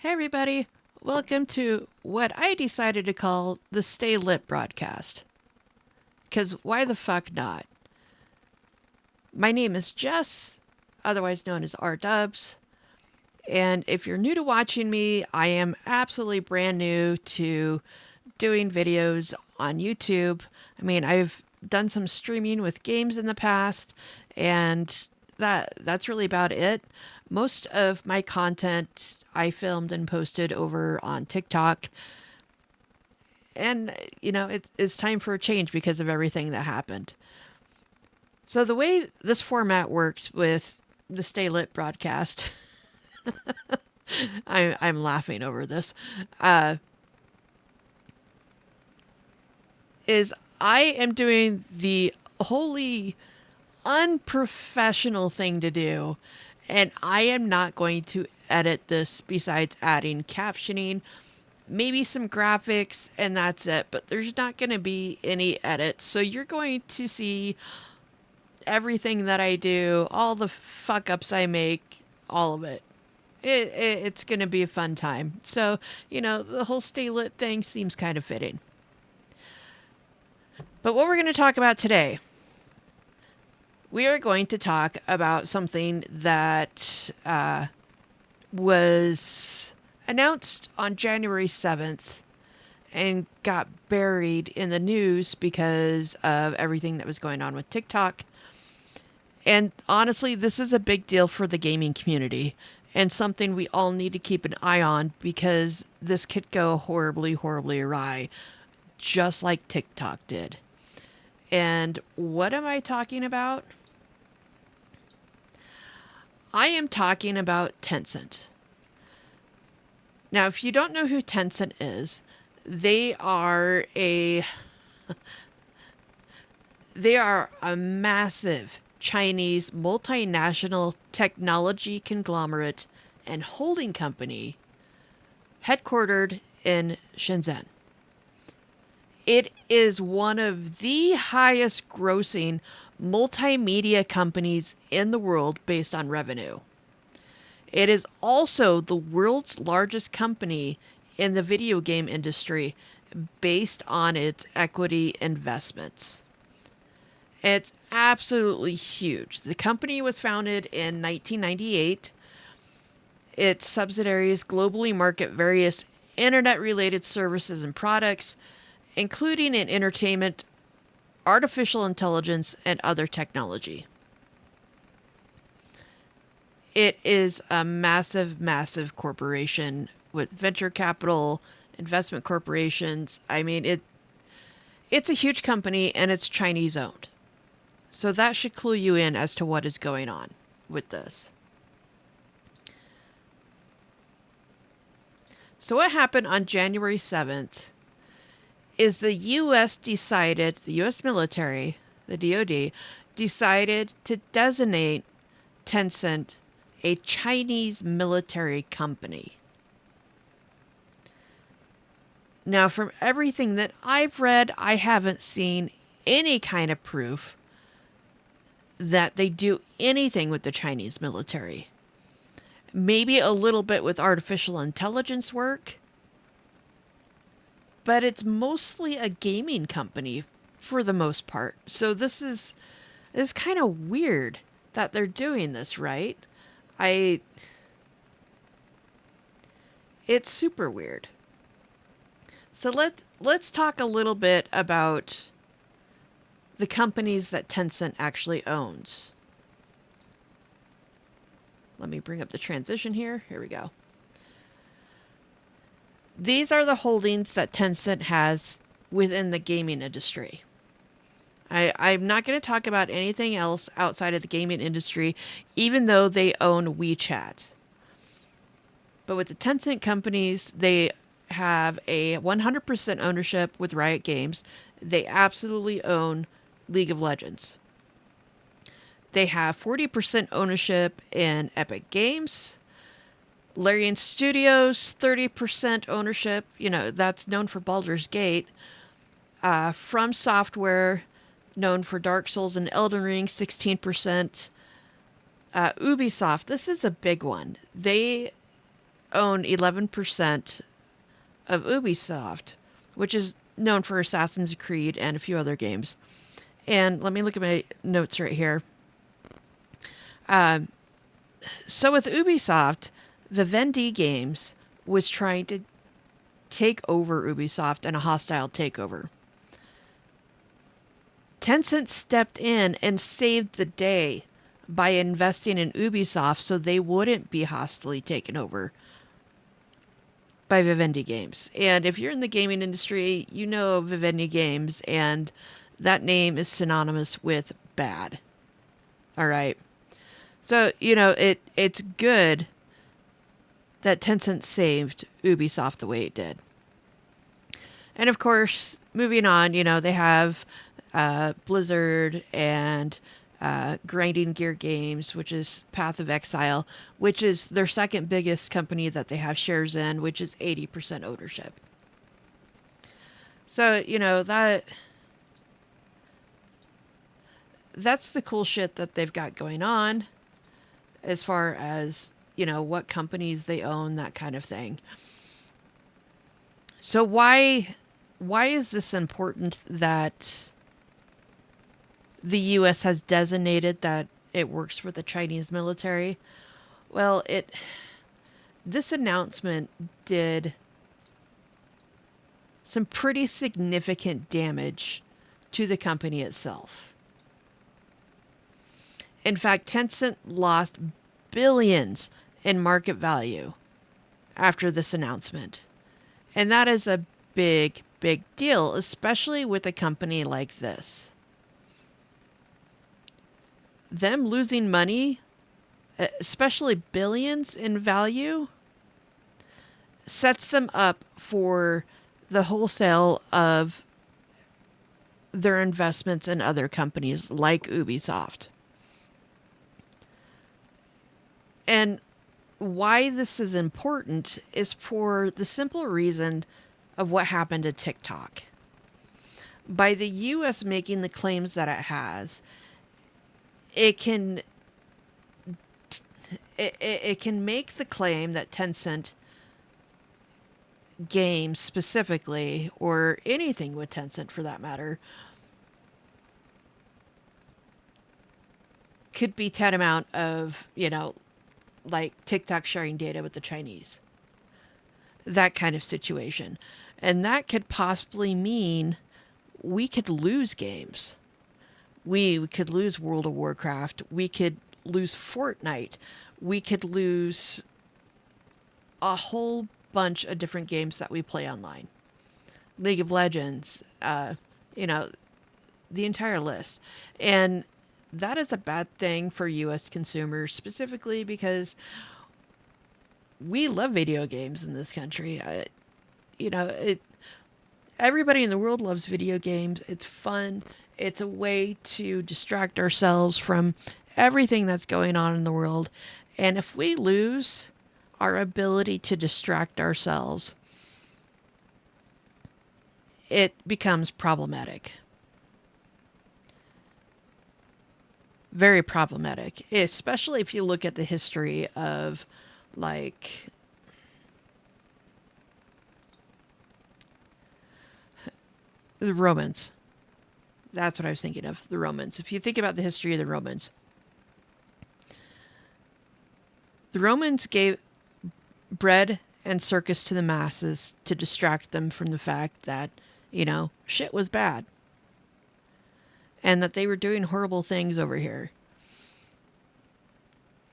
Hey, everybody. Welcome to what I decided to call the Stay Lit broadcast. Because why the fuck not? My name is Jess, otherwise known as R Dubs. And if you're new to watching me, I am absolutely brand new to doing videos on YouTube. I mean, I've done some streaming with games in the past, and that's really about it. Most of my content I filmed and posted over on TikTok. And, it's time for a change because of everything that happened. So the way this format works with the Stay Lit broadcast, I'm laughing over this, is I am doing the wholly unprofessional thing to do, and I am not going to edit this besides adding captioning, maybe some graphics, and that's it. But there's not going to be any edits. So you're going to see everything that I do, all the fuck ups I make, all of it. It's going to be a fun time. So, the whole Stay Lit thing seems kind of fitting. But what we're going to talk about today, we are going to talk about something that was announced on January 7th and got buried in the news because of everything that was going on with TikTok. And honestly, this is a big deal for the gaming community and something we all need to keep an eye on because this could go horribly, horribly awry, just like TikTok did. And what am I talking about? I am talking about Tencent. Now, if you don't know who Tencent is, they are a massive Chinese multinational technology conglomerate and holding company headquartered in Shenzhen. It is one of the highest grossing multimedia companies in the world based on revenue. It is also the world's largest company in the video game industry based on its equity investments. It's absolutely huge. The company was founded in 1998. Its subsidiaries globally market various internet-related services and products, including in entertainment, artificial intelligence, and other technology. It is a massive, massive corporation with venture capital, investment corporations. I mean, it's a huge company and it's Chinese owned. So that should clue you in as to what is going on with this. So what happened on January 7th is the U.S. military, the DoD, decided to designate Tencent a Chinese military company. Now, from everything that I've read, I haven't seen any kind of proof that they do anything with the Chinese military. Maybe a little bit with artificial intelligence work, but it's mostly a gaming company for the most part. So this is kind of weird that they're doing this, right? It's super weird. So let's talk a little bit about the companies that Tencent actually owns. Let me bring up the transition here. Here we go. These are the holdings that Tencent has within the gaming industry. I'm not going to talk about anything else outside of the gaming industry, even though they own WeChat. But with the Tencent companies, they have a 100% ownership with Riot Games. They absolutely own League of Legends. They have 40% ownership in Epic Games. Larian Studios, 30% ownership. That's known for Baldur's Gate. From Software, known for Dark Souls and Elden Ring, 16%. Ubisoft, this is a big one. They own 11% of Ubisoft, which is known for Assassin's Creed and a few other games. And let me look at my notes right here. So with Ubisoft, Vivendi Games was trying to take over Ubisoft in a hostile takeover. Tencent stepped in and saved the day by investing in Ubisoft so they wouldn't be hostily taken over by Vivendi Games. And if you're in the gaming industry, you know Vivendi Games, and that name is synonymous with bad. All right. So, it's good that Tencent saved Ubisoft the way it did. And of course, moving on, they have Blizzard and Grinding Gear Games, which is Path of Exile, which is their second biggest company that they have shares in, which is 80% ownership. So, that's the cool shit that they've got going on as far as, what companies they own, that kind of thing. So why is this important that the U.S. has designated that it works for the Chinese military? Well, this announcement did some pretty significant damage to the company itself. In fact, Tencent lost billions in market value after this announcement. And that is a big, big deal, especially with a company like this. Them losing money, especially billions in value, sets them up for the wholesale of their investments in other companies like Ubisoft. And why this is important is for the simple reason of what happened to TikTok. By the U.S. making the claims that it has, it can make the claim that Tencent games specifically, or anything with Tencent for that matter, could be tantamount of, like TikTok sharing data with the Chinese. That kind of situation. And that could possibly mean we could lose games. We could lose World of Warcraft. We could lose Fortnite. We could lose a whole bunch of different games that we play online. League of Legends, the entire list. And that is a bad thing for U.S. consumers, specifically because we love video games in this country. Everybody in the world loves video games. It's fun. It's a way to distract ourselves from everything that's going on in the world. And if we lose our ability to distract ourselves, it becomes problematic. Very problematic, especially if you look at the history of, like, the Romans. That's what I was thinking of, the Romans. If you think about the history of the Romans gave bread and circus to the masses to distract them from the fact that, shit was bad. And that they were doing horrible things over here.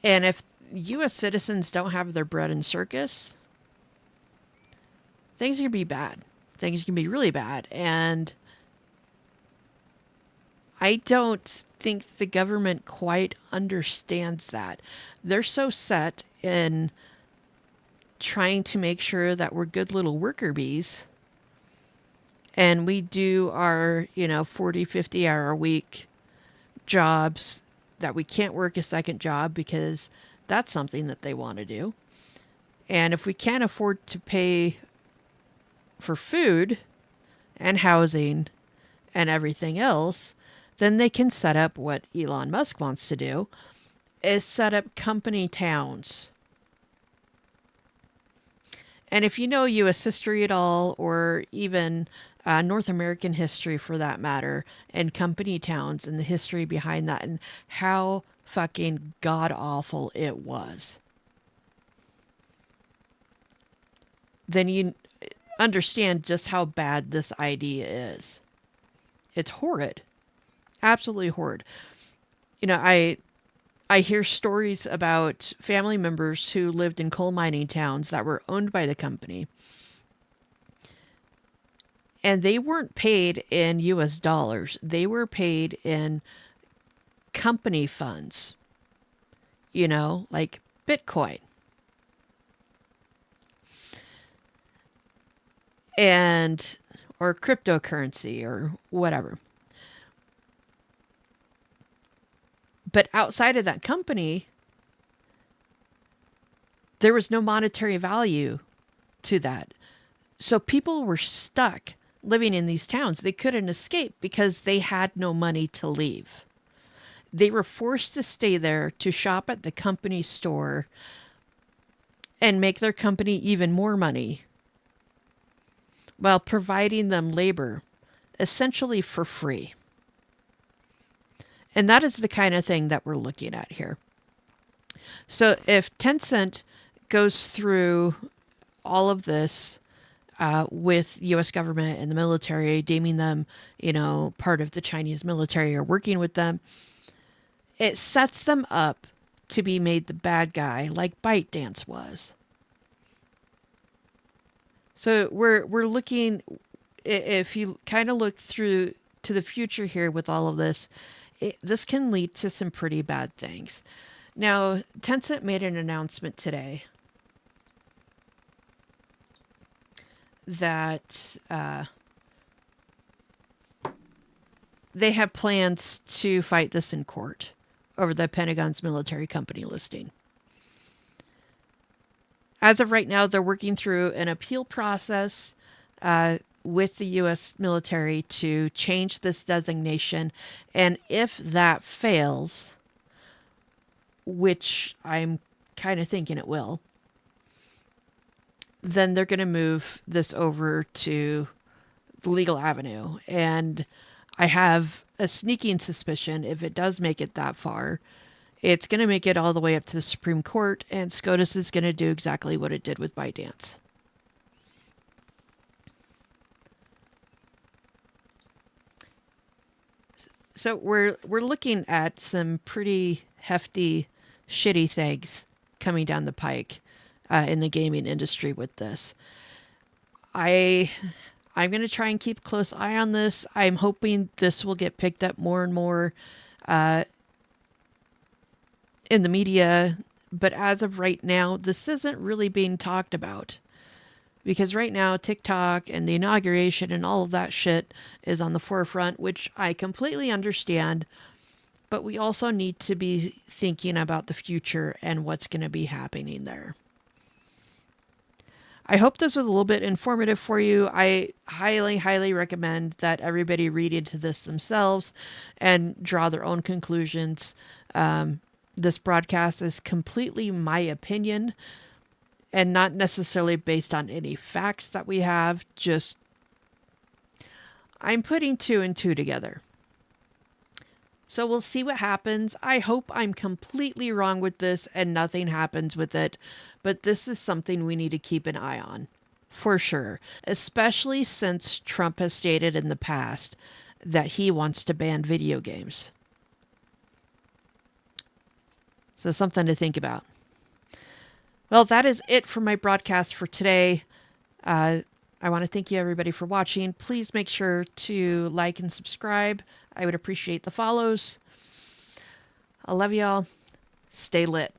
And if U.S. citizens don't have their bread and circus, things are going to be bad. Things can be really bad. And I don't think the government quite understands that. They're so set in trying to make sure that we're good little worker bees. And we do our, 40, 50 hour a week jobs, that we can't work a second job because that's something that they want to do. And if we can't afford to pay for food and housing and everything else, then they can set up what Elon Musk wants to do, is set up company towns And if you know U.S. history at all, or even North American history for that matter, and company towns and the history behind that, and how fucking god awful it was, then you understand just how bad this idea is. It's horrid. Absolutely horrid. You know, I hear stories about family members who lived in coal mining towns that were owned by the company, and they weren't paid in US dollars. They were paid in company funds, like Bitcoin. And or cryptocurrency or whatever. But outside of that company, there was no monetary value to that. So people were stuck living in these towns. They couldn't escape because they had no money to leave. They were forced to stay there to shop at the company store and make their company even more money while providing them labor, essentially for free. And that is the kind of thing that we're looking at here. So if Tencent goes through all of this with U.S. government and the military, deeming them, part of the Chinese military or working with them, it sets them up to be made the bad guy like ByteDance was. So we're looking, if you kind of look through to the future here with all of this, this can lead to some pretty bad things. Now, Tencent made an announcement today that they have plans to fight this in court over the Pentagon's military company listing. As of right now, they're working through an appeal process with the U.S. military to change this designation. And if that fails, which I'm kind of thinking it will, then they're going to move this over to the legal avenue. And I have a sneaking suspicion if it does make it that far, it's going to make it all the way up to the Supreme Court, and SCOTUS is going to do exactly what it did with ByteDance. So we're looking at some pretty hefty, shitty things coming down the pike in the gaming industry with this. I'm going to try and keep a close eye on this. I'm hoping this will get picked up more and more in the media. But as of right now, this isn't really being talked about. Because right now, TikTok and the inauguration and all of that shit is on the forefront, which I completely understand. But we also need to be thinking about the future and what's going to be happening there. I hope this was a little bit informative for you. I highly, highly recommend that everybody read into this themselves and draw their own conclusions. This broadcast is completely my opinion and not necessarily based on any facts that we have. Just, I'm putting two and two together. So we'll see what happens. I hope I'm completely wrong with this and nothing happens with it. But this is something we need to keep an eye on, for sure. Especially since Trump has stated in the past that he wants to ban video games. So something to think about. Well, that is it for my broadcast for today. I want to thank you, everybody, for watching. Please make sure to like and subscribe. I would appreciate the follows. I love y'all. Stay lit.